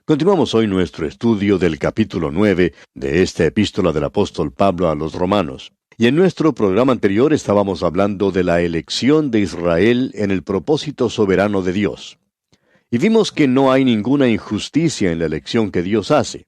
Continuamos hoy nuestro estudio del capítulo 9 de esta epístola del apóstol Pablo a los romanos. Y en nuestro programa anterior estábamos hablando de la elección de Israel en el propósito soberano de Dios. Y vimos que no hay ninguna injusticia en la elección que Dios hace.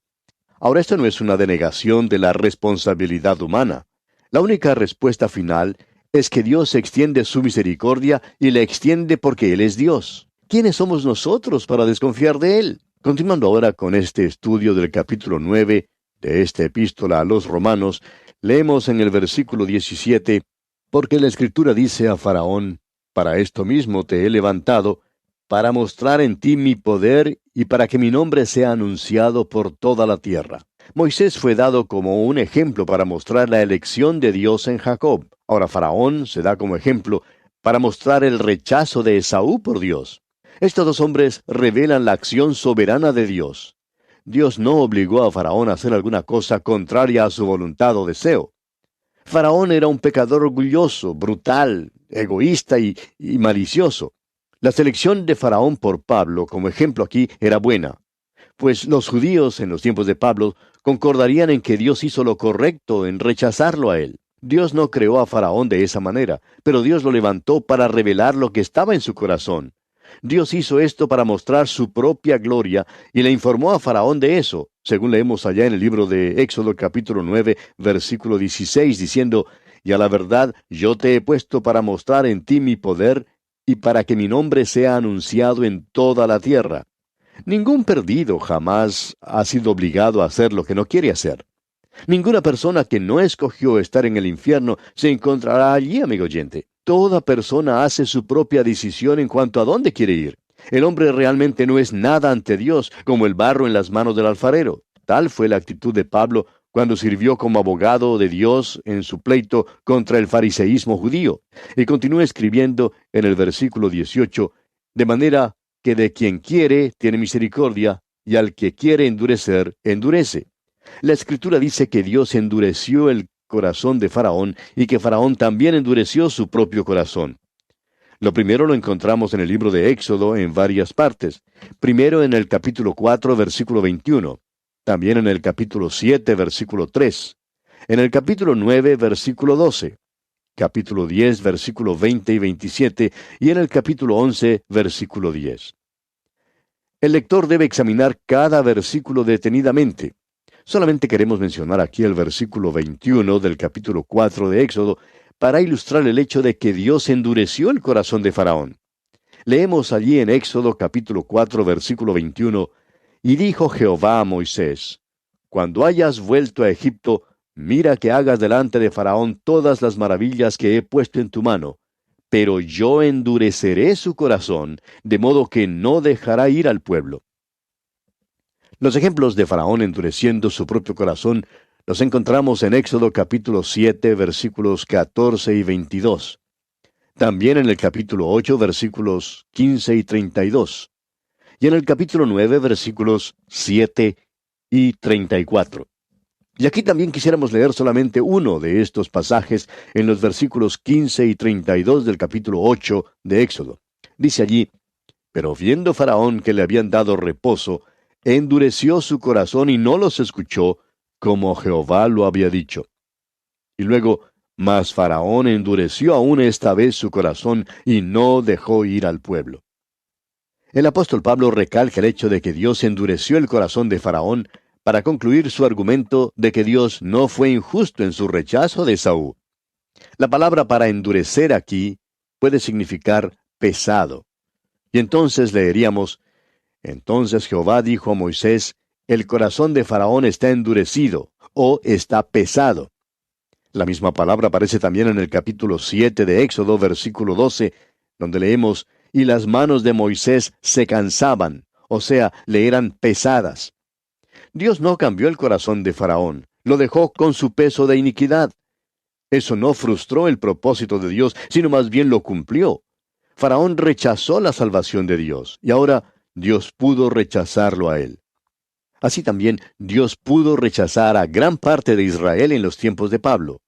Ahora, esto no es una denegación de la responsabilidad humana. La única respuesta final es que Dios extiende su misericordia y la extiende porque Él es Dios. ¿Quiénes somos nosotros para desconfiar de Él? Continuando ahora con este estudio del capítulo 9 de esta epístola a los romanos, leemos en el versículo 17, porque la Escritura dice a Faraón, «Para esto mismo te he levantado, para mostrar en ti mi poder y para que mi nombre sea anunciado por toda la tierra». Moisés fue dado como un ejemplo para mostrar la elección de Dios en Jacob. Ahora Faraón se da como ejemplo para mostrar el rechazo de Esaú por Dios. Estos dos hombres revelan la acción soberana de Dios. Dios no obligó a Faraón a hacer alguna cosa contraria a su voluntad o deseo. Faraón era un pecador orgulloso, brutal, egoísta y malicioso. La selección de Faraón por Pablo como ejemplo aquí era buena, pues los judíos en los tiempos de Pablo concordarían en que Dios hizo lo correcto en rechazarlo a él. Dios no creó a Faraón de esa manera, pero Dios lo levantó para revelar lo que estaba en su corazón. Dios hizo esto para mostrar su propia gloria y le informó a Faraón de eso, según leemos allá en el libro de Éxodo capítulo 9, versículo 16, diciendo, «Y a la verdad yo te he puesto para mostrar en ti mi poder y para que mi nombre sea anunciado en toda la tierra». Ningún perdido jamás ha sido obligado a hacer lo que no quiere hacer. Ninguna persona que no escogió estar en el infierno se encontrará allí, amigo oyente. Toda persona hace su propia decisión en cuanto a dónde quiere ir. El hombre realmente no es nada ante Dios, como el barro en las manos del alfarero. Tal fue la actitud de Pablo cuando sirvió como abogado de Dios en su pleito contra el fariseísmo judío. Y continúa escribiendo en el versículo 18, «De manera que de quien quiere tiene misericordia, y al que quiere endurecer, endurece». La Escritura dice que Dios endureció el corazón de Faraón y que Faraón también endureció su propio corazón. Lo primero lo encontramos en el libro de Éxodo en varias partes. Primero en el capítulo 4, versículo 21. También en el capítulo 7, versículo 3. En el capítulo 9, versículo 12. Capítulo 10, versículo 20 y 27. Y en el capítulo 11, versículo 10. El lector debe examinar cada versículo detenidamente. Solamente queremos mencionar aquí el versículo 21 del capítulo 4 de Éxodo para ilustrar el hecho de que Dios endureció el corazón de Faraón. Leemos allí en Éxodo capítulo 4 versículo 21, «Y dijo Jehová a Moisés, cuando hayas vuelto a Egipto, mira que hagas delante de Faraón todas las maravillas que he puesto en tu mano, pero yo endureceré su corazón, de modo que no dejará ir al pueblo». Los ejemplos de Faraón endureciendo su propio corazón los encontramos en Éxodo capítulo 7, versículos 14 y 22. También en el capítulo 8, versículos 15 y 32. Y en el capítulo 9, versículos 7 y 34. Y aquí también quisiéramos leer solamente uno de estos pasajes en los versículos 15 y 32 del capítulo 8 de Éxodo. Dice allí, «Pero viendo Faraón que le habían dado reposo, endureció su corazón y no los escuchó, como Jehová lo había dicho». Y luego, «Mas Faraón endureció aún esta vez su corazón y no dejó ir al pueblo». El apóstol Pablo recalca el hecho de que Dios endureció el corazón de Faraón para concluir su argumento de que Dios no fue injusto en su rechazo de Esaú. La palabra para endurecer aquí puede significar pesado. Y entonces leeríamos, «Entonces Jehová dijo a Moisés, el corazón de Faraón está endurecido, o está pesado». La misma palabra aparece también en el capítulo 7 de Éxodo, versículo 12, donde leemos, «Y las manos de Moisés se cansaban», o sea, le eran pesadas. Dios no cambió el corazón de Faraón, lo dejó con su peso de iniquidad. Eso no frustró el propósito de Dios, sino más bien lo cumplió. Faraón rechazó la salvación de Dios, y ahora Dios pudo rechazarlo a él. Así también Dios pudo rechazar a gran parte de Israel en los tiempos de Pablo.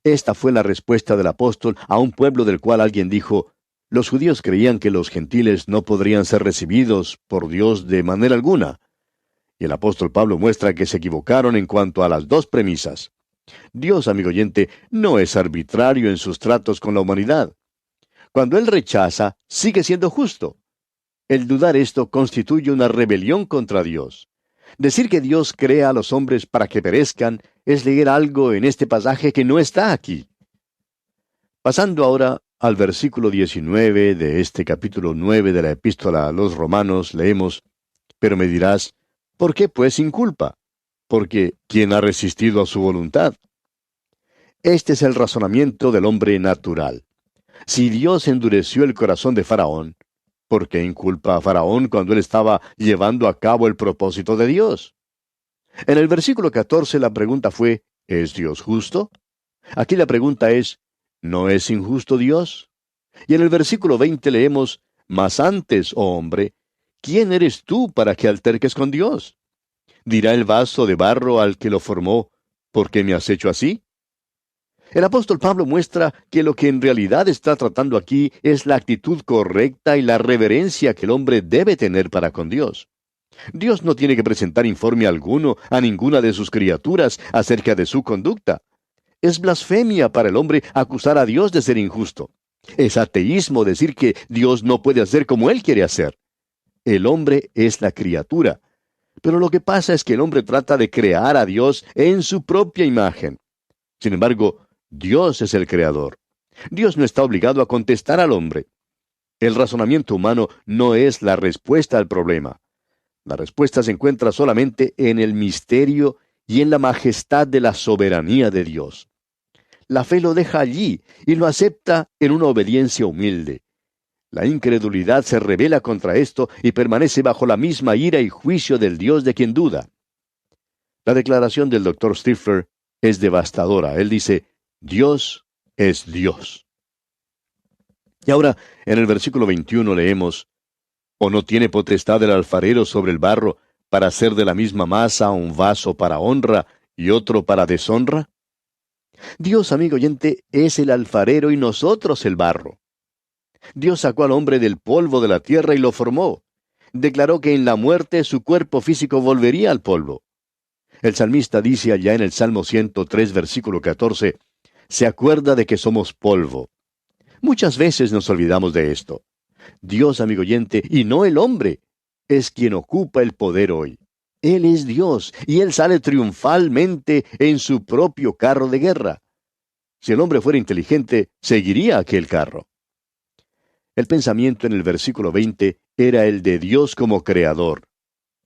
Esta fue la respuesta del apóstol a un pueblo del cual alguien dijo, los judíos creían que los gentiles no podrían ser recibidos por Dios de manera alguna. Y el apóstol Pablo muestra que se equivocaron en cuanto a las dos premisas. Dios, amigo oyente, no es arbitrario en sus tratos con la humanidad. Cuando Él rechaza, sigue siendo justo. El dudar esto constituye una rebelión contra Dios. Decir que Dios crea a los hombres para que perezcan es leer algo en este pasaje que no está aquí. Pasando ahora al versículo 19 de este capítulo 9 de la epístola a los Romanos, leemos: Pero me dirás, ¿por qué pues sin culpa? Porque ¿quién ha resistido a su voluntad? Este es el razonamiento del hombre natural. Si Dios endureció el corazón de Faraón, ¿por qué inculpa a Faraón cuando él estaba llevando a cabo el propósito de Dios? En el versículo 14 la pregunta fue, ¿es Dios justo? Aquí la pregunta es, ¿no es injusto Dios? Y en el versículo 20 leemos, Mas antes, oh hombre, ¿quién eres tú para que alterques con Dios? Dirá el vaso de barro al que lo formó, ¿por qué me has hecho así? El apóstol Pablo muestra que lo que en realidad está tratando aquí es la actitud correcta y la reverencia que el hombre debe tener para con Dios. Dios no tiene que presentar informe alguno a ninguna de sus criaturas acerca de su conducta. Es blasfemia para el hombre acusar a Dios de ser injusto. Es ateísmo decir que Dios no puede hacer como Él quiere hacer. El hombre es la criatura. Pero lo que pasa es que el hombre trata de crear a Dios en su propia imagen. Sin embargo, Dios es el creador. Dios no está obligado a contestar al hombre. El razonamiento humano no es la respuesta al problema. La respuesta se encuentra solamente en el misterio y en la majestad de la soberanía de Dios. La fe lo deja allí y lo acepta en una obediencia humilde. La incredulidad se rebela contra esto y permanece bajo la misma ira y juicio del Dios de quien duda. La declaración del Dr. Stifler es devastadora. Él dice, Dios es Dios. Y ahora, en el versículo 21 leemos, ¿O no tiene potestad el alfarero sobre el barro para hacer de la misma masa un vaso para honra y otro para deshonra? Dios, amigo oyente, es el alfarero y nosotros el barro. Dios sacó al hombre del polvo de la tierra y lo formó. Declaró que en la muerte su cuerpo físico volvería al polvo. El salmista dice allá en el Salmo 103, versículo 14, se acuerda de que somos polvo. Muchas veces nos olvidamos de esto. Dios, amigo oyente, y no el hombre, es quien ocupa el poder hoy. Él es Dios, y Él sale triunfalmente en su propio carro de guerra. Si el hombre fuera inteligente, seguiría aquel carro. El pensamiento en el versículo 20 era el de Dios como creador.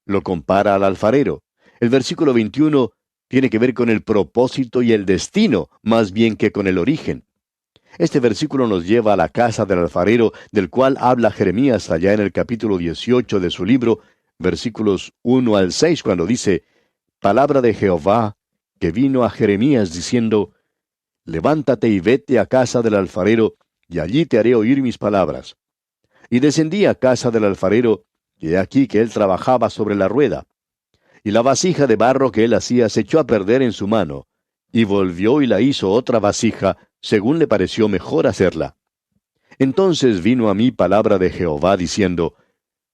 Lo compara al alfarero. El versículo 21 tiene que ver con el propósito y el destino, más bien que con el origen. Este versículo nos lleva a la casa del alfarero, del cual habla Jeremías allá en el capítulo 18 de su libro, versículos 1 al 6, cuando dice, Palabra de Jehová, que vino a Jeremías diciendo, Levántate y vete a casa del alfarero, y allí te haré oír mis palabras. Y descendí a casa del alfarero, y he aquí que él trabajaba sobre la rueda. Y la vasija de barro que él hacía se echó a perder en su mano, y volvió y la hizo otra vasija, según le pareció mejor hacerla. Entonces vino a mí palabra de Jehová diciendo,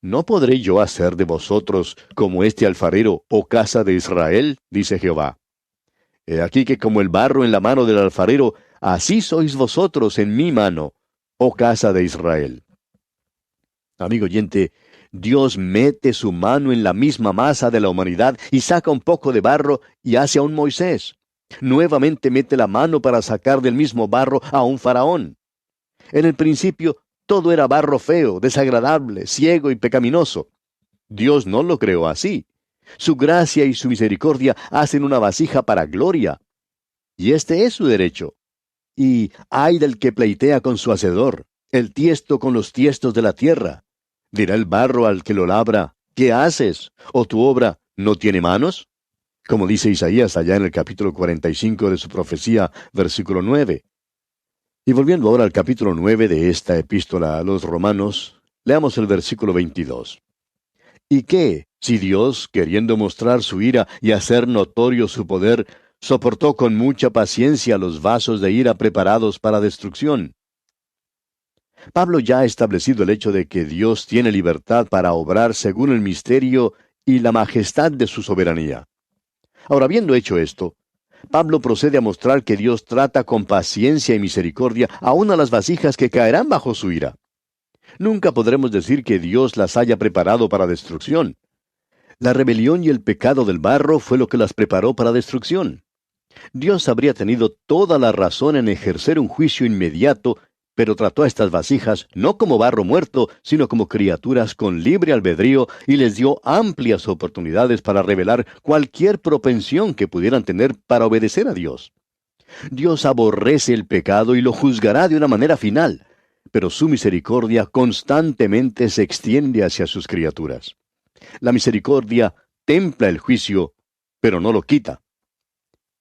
¿No podré yo hacer de vosotros como este alfarero, oh casa de Israel? Dice Jehová. He aquí que como el barro en la mano del alfarero, así sois vosotros en mi mano, oh casa de Israel. Amigo oyente, Dios mete su mano en la misma masa de la humanidad y saca un poco de barro y hace a un Moisés. Nuevamente mete la mano para sacar del mismo barro a un faraón. En el principio, todo era barro feo, desagradable, ciego y pecaminoso. Dios no lo creó así. Su gracia y su misericordia hacen una vasija para gloria. Y este es su derecho. Y ay del que pleitea con su hacedor, el tiesto con los tiestos de la tierra. Dirá el barro al que lo labra, ¿qué haces? ¿O tu obra no tiene manos? Como dice Isaías allá en el capítulo 45 de su profecía, versículo 9. Y volviendo ahora al capítulo 9 de esta epístola a los Romanos, leamos el versículo 22. ¿Y qué, si Dios, queriendo mostrar su ira y hacer notorio su poder, soportó con mucha paciencia los vasos de ira preparados para destrucción? Pablo ya ha establecido el hecho de que Dios tiene libertad para obrar según el misterio y la majestad de su soberanía. Ahora, habiendo hecho esto, Pablo procede a mostrar que Dios trata con paciencia y misericordia aún a las vasijas que caerán bajo su ira. Nunca podremos decir que Dios las haya preparado para destrucción. La rebelión y el pecado del barro fue lo que las preparó para destrucción. Dios habría tenido toda la razón en ejercer un juicio inmediato, pero trató a estas vasijas no como barro muerto, sino como criaturas con libre albedrío y les dio amplias oportunidades para revelar cualquier propensión que pudieran tener para obedecer a Dios. Dios aborrece el pecado y lo juzgará de una manera final, pero su misericordia constantemente se extiende hacia sus criaturas. La misericordia templa el juicio, pero no lo quita.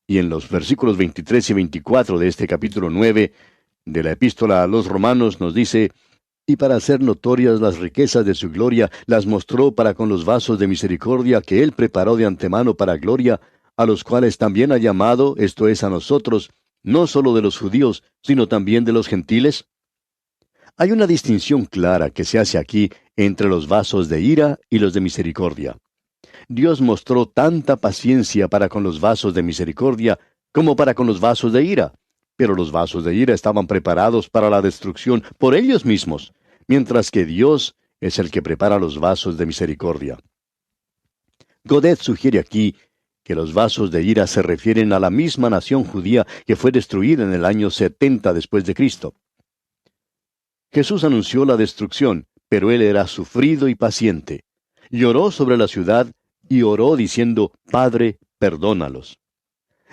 Y en los versículos 23 y 24 de este capítulo 9 de la epístola a los Romanos nos dice: y para hacer notorias las riquezas de su gloria, las mostró para con los vasos de misericordia que él preparó de antemano para gloria, a los cuales también ha llamado, esto es, a nosotros, no solo de los judíos, sino también de los gentiles. Hay una distinción clara que se hace aquí entre los vasos de ira y los de misericordia. Dios mostró tanta paciencia para con los vasos de misericordia como para con los vasos de ira, pero los vasos de ira estaban preparados para la destrucción por ellos mismos, mientras que Dios es el que prepara los vasos de misericordia. Godet sugiere aquí que los vasos de ira se refieren a la misma nación judía que fue destruida en el año 70 después de Cristo. Jesús anunció la destrucción, pero él era sufrido y paciente. Lloró sobre la ciudad y oró diciendo: Padre, perdónalos.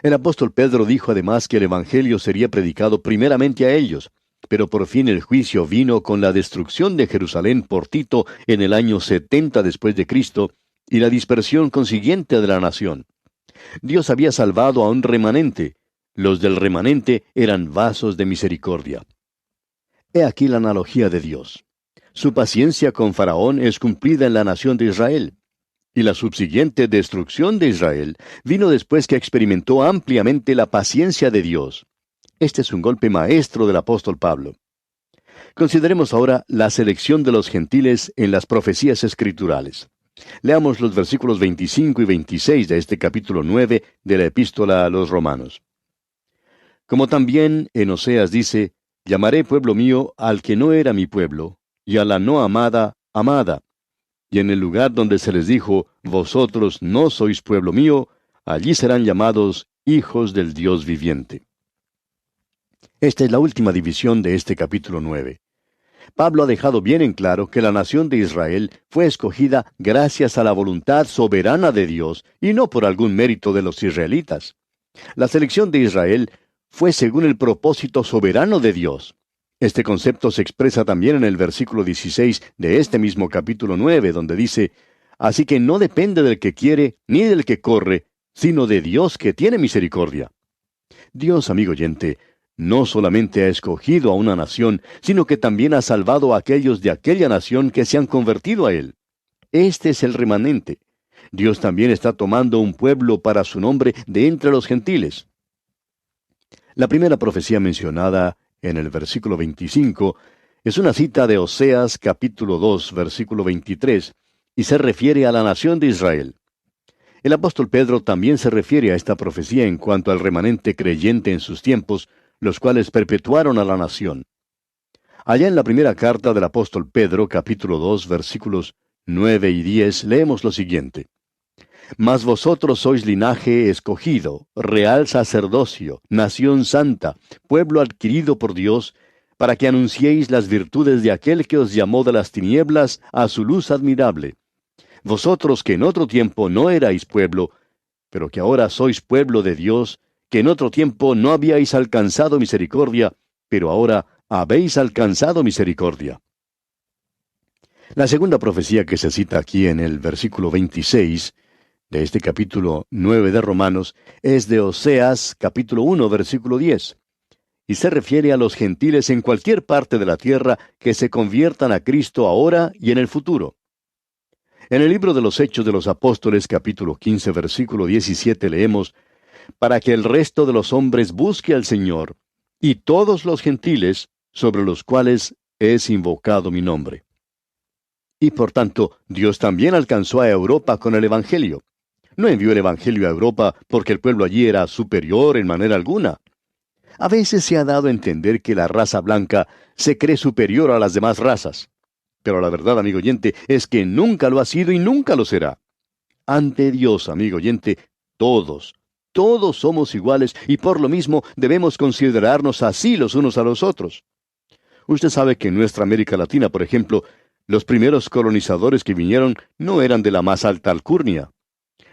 El apóstol Pedro dijo además que el Evangelio sería predicado primeramente a ellos, pero por fin el juicio vino con la destrucción de Jerusalén por Tito en el año 70 después de Cristo y la dispersión consiguiente de la nación. Dios había salvado a un remanente. Los del remanente eran vasos de misericordia. He aquí la analogía de Dios. Su paciencia con Faraón es cumplida en la nación de Israel. Y la subsiguiente destrucción de Israel vino después que experimentó ampliamente la paciencia de Dios. Este es un golpe maestro del apóstol Pablo. Consideremos ahora la selección de los gentiles en las profecías escriturales. Leamos los versículos 25 y 26 de este capítulo 9 de la epístola a los Romanos. Como también en Oseas dice: llamaré pueblo mío al que no era mi pueblo, y a la no amada, amada. Y en el lugar donde se les dijo: vosotros no sois pueblo mío, allí serán llamados hijos del Dios viviente. Esta es la última división de este capítulo 9. Pablo ha dejado bien en claro que la nación de Israel fue escogida gracias a la voluntad soberana de Dios y no por algún mérito de los israelitas. La selección de Israel fue según el propósito soberano de Dios. Este concepto se expresa también en el versículo 16 de este mismo capítulo 9, donde dice: así que no depende del que quiere ni del que corre, sino de Dios que tiene misericordia. Dios, amigo oyente, no solamente ha escogido a una nación, sino que también ha salvado a aquellos de aquella nación que se han convertido a Él. Este es el remanente. Dios también está tomando un pueblo para su nombre de entre los gentiles. La primera profecía mencionada en el versículo 25 es una cita de Oseas capítulo 2, versículo 23, y se refiere a la nación de Israel. El apóstol Pedro también se refiere a esta profecía en cuanto al remanente creyente en sus tiempos, los cuales perpetuaron a la nación. Allá en la primera carta del apóstol Pedro, capítulo 2, versículos 9 y 10, leemos lo siguiente: mas vosotros sois linaje escogido, real sacerdocio, nación santa, pueblo adquirido por Dios, para que anunciéis las virtudes de aquel que os llamó de las tinieblas a su luz admirable. Vosotros que en otro tiempo no erais pueblo, pero que ahora sois pueblo de Dios, que en otro tiempo no habíais alcanzado misericordia, pero ahora habéis alcanzado misericordia. La segunda profecía que se cita aquí en el versículo 26 de este capítulo 9 de Romanos es de Oseas capítulo 1 versículo 10, y se refiere a los gentiles en cualquier parte de la tierra que se conviertan a Cristo ahora y en el futuro. En el libro de los Hechos de los Apóstoles capítulo 15 versículo 17 leemos: para que el resto de los hombres busque al Señor, y todos los gentiles sobre los cuales es invocado mi nombre. Y por tanto, Dios también alcanzó a Europa con el Evangelio. No envió el Evangelio a Europa porque el pueblo allí era superior en manera alguna. A veces se ha dado a entender que la raza blanca se cree superior a las demás razas. Pero la verdad, amigo oyente, es que nunca lo ha sido y nunca lo será. Ante Dios, amigo oyente, todos somos iguales y por lo mismo debemos considerarnos así los unos a los otros. Usted sabe que en nuestra América Latina, por ejemplo, los primeros colonizadores que vinieron no eran de la más alta alcurnia.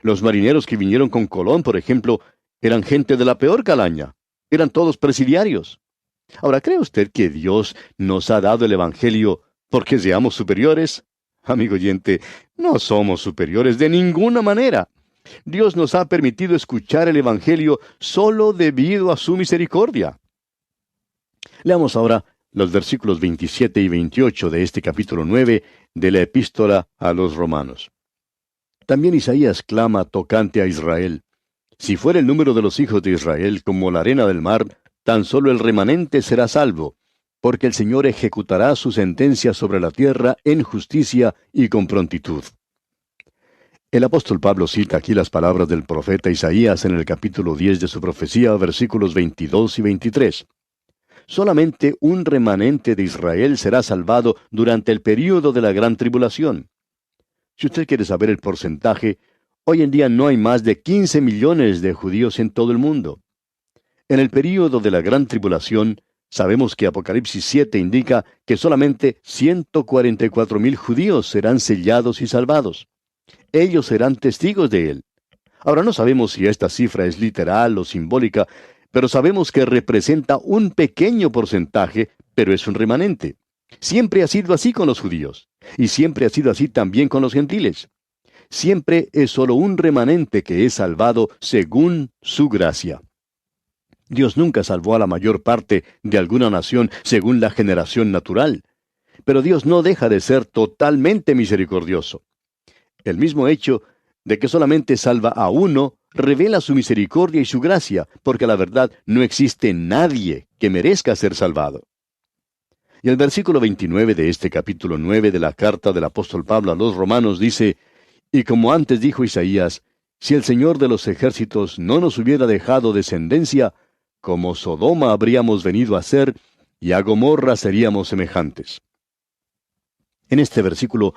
Los marineros que vinieron con Colón, por ejemplo, eran gente de la peor calaña. Eran todos presidiarios. Ahora, ¿cree usted que Dios nos ha dado el Evangelio porque seamos superiores? Amigo oyente, no somos superiores de ninguna manera. Dios nos ha permitido escuchar el Evangelio solo debido a su misericordia. Leamos ahora los versículos 27 y 28 de este capítulo 9 de la Epístola a los Romanos. También Isaías clama tocante a Israel: si fuera el número de los hijos de Israel como la arena del mar, tan solo el remanente será salvo, porque el Señor ejecutará su sentencia sobre la tierra en justicia y con prontitud. El apóstol Pablo cita aquí las palabras del profeta Isaías en el capítulo 10 de su profecía, versículos 22 y 23. Solamente un remanente de Israel será salvado durante el período de la gran tribulación. Si usted quiere saber el porcentaje, hoy en día no hay más de 15 millones de judíos en todo el mundo. En el período de la gran tribulación, sabemos que Apocalipsis 7 indica que solamente 144,000 judíos serán sellados y salvados. Ellos serán testigos de él. Ahora no sabemos si esta cifra es literal o simbólica, pero sabemos que representa un pequeño porcentaje, pero es un remanente. Siempre ha sido así con los judíos, y siempre ha sido así también con los gentiles. Siempre es solo un remanente que es salvado según su gracia. Dios nunca salvó a la mayor parte de alguna nación según la generación natural, pero Dios no deja de ser totalmente misericordioso. El mismo hecho de que solamente salva a uno revela su misericordia y su gracia, porque la verdad no existe nadie que merezca ser salvado. Y el versículo 29 de este capítulo 9 de la carta del apóstol Pablo a los Romanos dice: y como antes dijo Isaías, si el Señor de los ejércitos no nos hubiera dejado descendencia, como Sodoma habríamos venido a ser, y a Gomorra seríamos semejantes. En este versículo,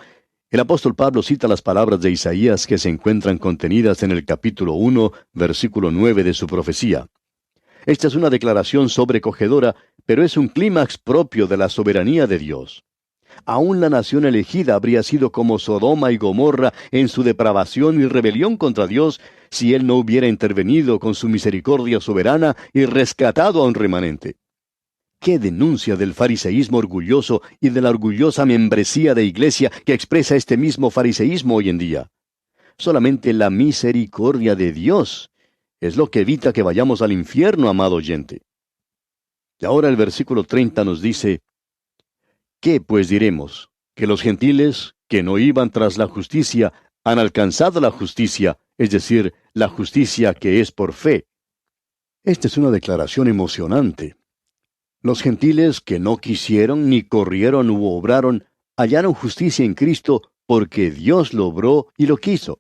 el apóstol Pablo cita las palabras de Isaías que se encuentran contenidas en el capítulo 1, versículo 9 de su profecía. Esta es una declaración sobrecogedora, pero es un clímax propio de la soberanía de Dios. Aún la nación elegida habría sido como Sodoma y Gomorra en su depravación y rebelión contra Dios si Él no hubiera intervenido con su misericordia soberana y rescatado a un remanente. ¡Qué denuncia del fariseísmo orgulloso y de la orgullosa membresía de iglesia que expresa este mismo fariseísmo hoy en día! Solamente la misericordia de Dios es lo que evita que vayamos al infierno, amado oyente. Y ahora el versículo 30 nos dice: ¿qué pues diremos? ¿Que los gentiles, que no iban tras la justicia, han alcanzado la justicia, es decir, la justicia que es por fe? Esta es una declaración emocionante. Los gentiles que no quisieron, ni corrieron u obraron, hallaron justicia en Cristo porque Dios lo obró y lo quiso.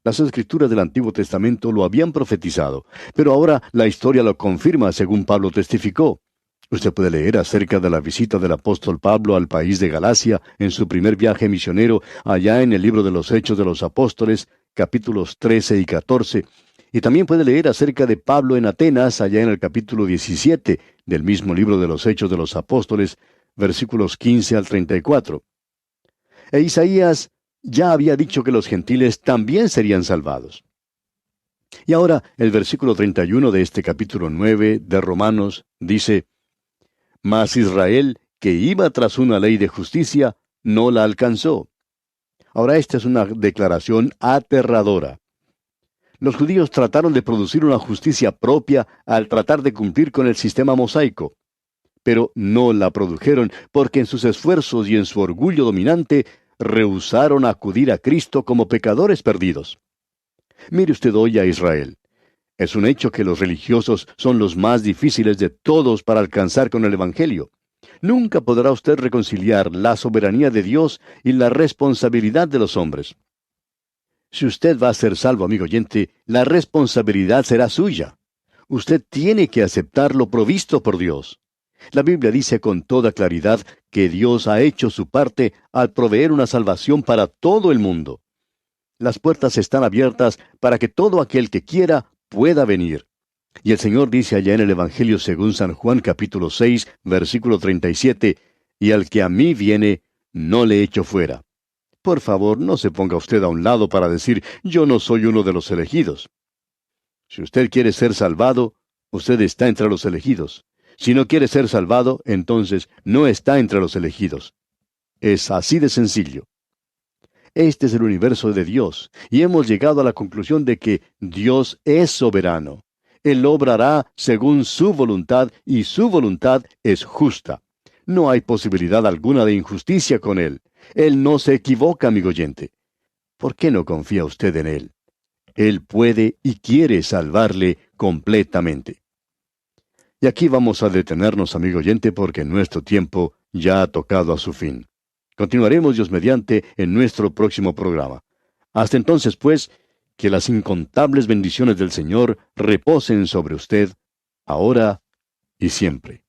Las escrituras del Antiguo Testamento lo habían profetizado, pero ahora la historia lo confirma según Pablo testificó. Usted puede leer acerca de la visita del apóstol Pablo al país de Galacia en su primer viaje misionero allá en el libro de los Hechos de los Apóstoles, capítulos 13 y 14, y también puede leer acerca de Pablo en Atenas allá en el capítulo 17 del mismo libro de los Hechos de los Apóstoles, versículos 15 al 34. E Isaías ya había dicho que los gentiles también serían salvados. Y ahora el versículo 31 de este capítulo 9 de Romanos dice: mas Israel, que iba tras una ley de justicia, no la alcanzó. Ahora esta es una declaración aterradora. Los judíos trataron de producir una justicia propia al tratar de cumplir con el sistema mosaico, pero no la produjeron porque en sus esfuerzos y en su orgullo dominante rehusaron acudir a Cristo como pecadores perdidos. Mire usted hoy a Israel. Es un hecho que los religiosos son los más difíciles de todos para alcanzar con el Evangelio. Nunca podrá usted reconciliar la soberanía de Dios y la responsabilidad de los hombres. Si usted va a ser salvo, amigo oyente, la responsabilidad será suya. Usted tiene que aceptar lo provisto por Dios. La Biblia dice con toda claridad que Dios ha hecho su parte al proveer una salvación para todo el mundo. Las puertas están abiertas para que todo aquel que quiera pueda venir. Y el Señor dice allá en el Evangelio según San Juan capítulo 6, versículo 37, y al que a mí viene, no le echo fuera. Por favor, no se ponga usted a un lado para decir, yo no soy uno de los elegidos. Si usted quiere ser salvado, usted está entre los elegidos. Si no quiere ser salvado, entonces no está entre los elegidos. Es así de sencillo. Este es el universo de Dios, y hemos llegado a la conclusión de que Dios es soberano. Él obrará según su voluntad, y su voluntad es justa. No hay posibilidad alguna de injusticia con Él. Él no se equivoca, amigo oyente. ¿Por qué no confía usted en Él? Él puede y quiere salvarle completamente. Y aquí vamos a detenernos, amigo oyente, porque nuestro tiempo ya ha tocado a su fin. Continuaremos, Dios mediante, en nuestro próximo programa. Hasta entonces, pues, que las incontables bendiciones del Señor reposen sobre usted, ahora y siempre.